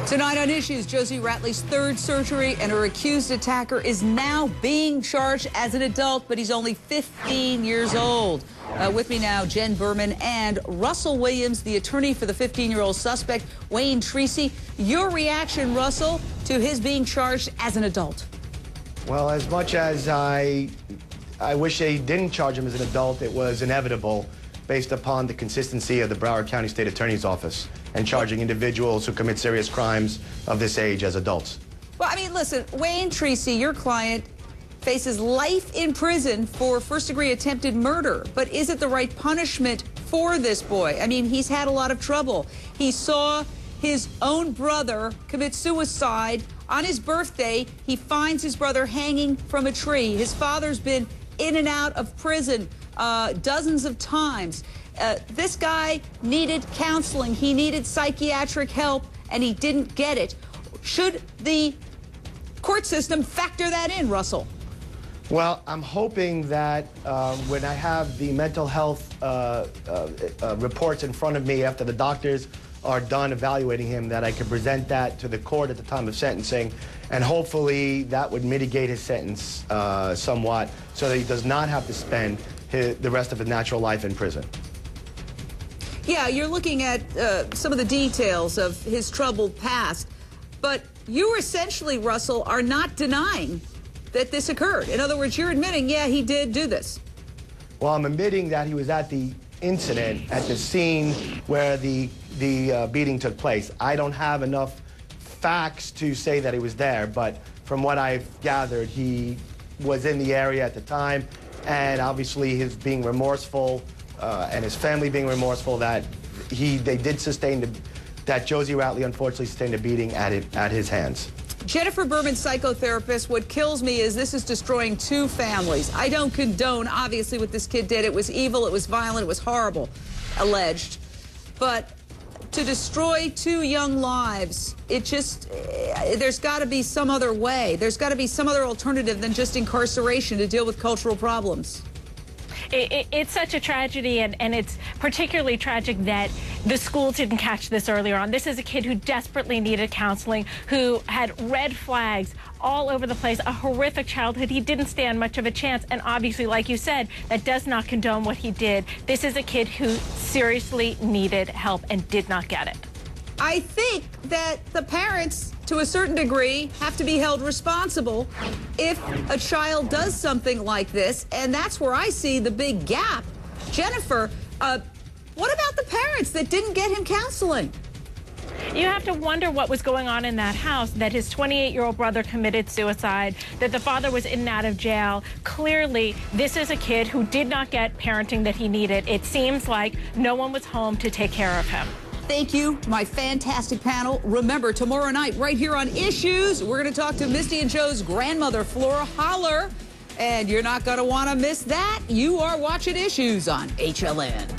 Tonight on Issues, Josie Ratley's third surgery and her accused attacker is now being charged as an adult, but he's only 15 years old. With me now, Jen Berman and Russell Williams, the attorney for the 15-year-old suspect, Wayne Tracy. Your reaction, Russell, to his being charged as an adult? Well, as much as I wish they didn't charge him as an adult, it was inevitable based upon the consistency of the Broward County State Attorney's Office and charging individuals who commit serious crimes of this age as adults. Well, I mean, listen, Wayne Tracy, your client, faces life in prison for first-degree attempted murder. But is it the right punishment for this boy? I mean, he's had a lot of trouble. He saw his own brother commit suicide. On his birthday, he finds his brother hanging from a tree. His father's been in and out of prison dozens of times. This guy needed counseling. He needed psychiatric help, and he didn't get it. Should the court system factor that in, Russell? Well, I'm hoping that when I have the mental health reports in front of me after the doctors are done evaluating him, that I can present that to the court at the time of sentencing, and hopefully that would mitigate his sentence somewhat so that he does not have to spend the rest of his natural life in prison. Yeah, you're looking at some of the details of his troubled past, but you essentially, Russell, are not denying that this occurred. In other words, you're admitting, yeah, he did do this. Well, I'm admitting that he was at the incident, at the scene where the beating took place. I don't have enough facts to say that he was there, but from what I've gathered, he was in the area at the time, and obviously his being remorseful and his family being remorseful that they did sustain that Josie Ratley unfortunately sustained a beating at his hands. Jennifer Berman, psychotherapist, what kills me is this is destroying two families. I don't condone, obviously, what this kid did. It was evil, it was violent, it was horrible, alleged. But to destroy two young lives, it just, there's got to be some other way. There's got to be some other alternative than just incarceration to deal with cultural problems. It's such a tragedy, and it's particularly tragic that the school didn't catch this earlier on. This is a kid who desperately needed counseling, who had red flags all over the place, a horrific childhood. He didn't stand much of a chance, and obviously, like you said, that does not condone what he did. This is a kid who seriously needed help and did not get it. I think that the parents, to a certain degree, have to be held responsible if a child does something like this, and that's where I see the big gap. Jennifer, what about the parents that didn't get him counseling? You have to wonder what was going on in that house, that his 28-year-old brother committed suicide, that the father was in and out of jail. Clearly, this is a kid who did not get parenting that he needed. It seems like no one was home to take care of him. Thank you, my fantastic panel. Remember, tomorrow night, right here on Issues, we're going to talk to Misty and Joe's grandmother, Flora Holler. And you're not going to want to miss that. You are watching Issues on HLN.